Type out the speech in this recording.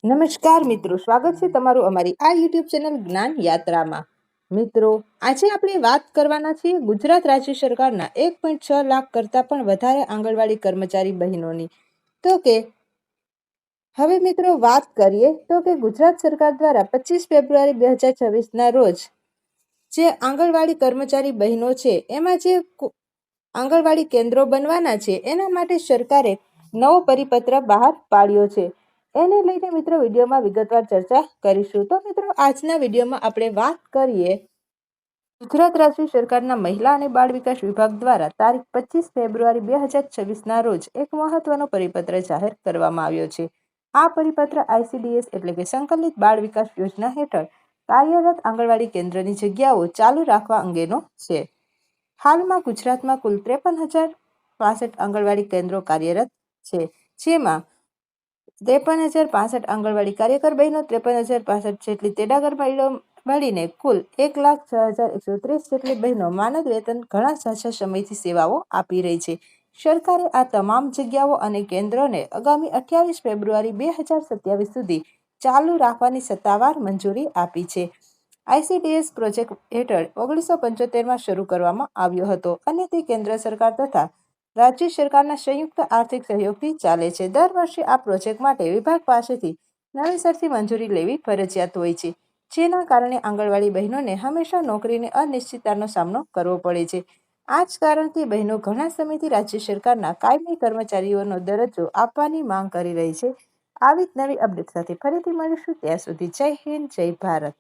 નમસ્કાર મિત્રો, સ્વાગત છે તમારું અમારી આ યુટ્યુબ ચેનલ જ્ઞાન યાત્રામાં. મિત્રો, આજે આપણે વાત કરવાના છીએ ગુજરાત રાજ્ય સરકારના 1.6 લાખ કરતાં પણ વધારે આંગણવાડી કર્મચારી બહેનોની. તો કે હવે મિત્રો વાત કરીએ તો કે ગુજરાત સરકાર દ્વારા 25 ફેબ્રુઆરી 2026ના રોજ જે આંગણવાડી કર્મચારી બહેનો છે એમાં જે આંગણવાડી કેન્દ્રો બનવાના છે એના માટે સરકારે નવો પરિપત્ર બહાર પાડ્યો છે. એને લઈને મિત્રો વિડીયોમાં વિગતવાર ચર્ચા કરીશું. તો મિત્રો આજના વિડીયોમાં આપણે વાત કરીએ ગુજરાત રાજ્ય સરકારના મહિલા અને બાળ વિકાસ વિભાગ દ્વારા તારીખ 25 ફેબ્રુઆરી 2026ના રોજ એક મહત્વનો પરિપત્ર જાહેર કરવામાં આવ્યો છે. આ પરિપત્ર ICDS એટલે કે સંકલિત બાળ વિકાસ યોજના હેઠળ કાર્યરત આંગણવાડી કેન્દ્રની જગ્યાઓ ચાલુ રાખવા અંગેનો છે. હાલમાં ગુજરાતમાં કુલ 53,065 આંગણવાડી કેન્દ્રો કાર્યરત છે, જેમાં 53,065 આંગણવાડી કાર્યકર બહેનો, 53,065 જેટલી તેડાગર બહેનો મળીને કુલ 1,06,130 જેટલી બહેનો માનદ વેતન ઘણા સાચા સમયથી સેવાઓ આપી રહી છે. સરકારે આ તમામ જગ્યાઓ અને કેન્દ્રોને આગામી 28 ફેબ્રુઆરી 2027 સુધી ચાલુ રાખવાની સત્તાવાર મંજૂરી આપી છે. ICDS પ્રોજેક્ટ હેઠળ 1975માં શરૂ કરવામાં આવ્યો હતો અને તે કેન્દ્ર સરકાર તથા રાજ્ય સરકારના સંયુક્ત આર્થિક સહયોગથી ચાલે છે. દર વર્ષે આ પ્રોજેક્ટ માટે વિભાગ પાસેથી નવેસરથી મંજૂરી લેવી ફરજિયાત હોય છે, જેના કારણે આંગણવાડી બહેનોને હંમેશા નોકરીની અનિશ્ચિતતાનો સામનો કરવો પડે છે. આ જ કારણથી બહેનો ઘણા સમયથી રાજ્ય સરકારના કાયમી કર્મચારીઓનો દરજ્જો આપવાની માંગ કરી રહી છે. આવી જ નવી અપડેટ સાથે ફરીથી મળીશું. ત્યાં સુધી જય હિન્દ, જય ભારત.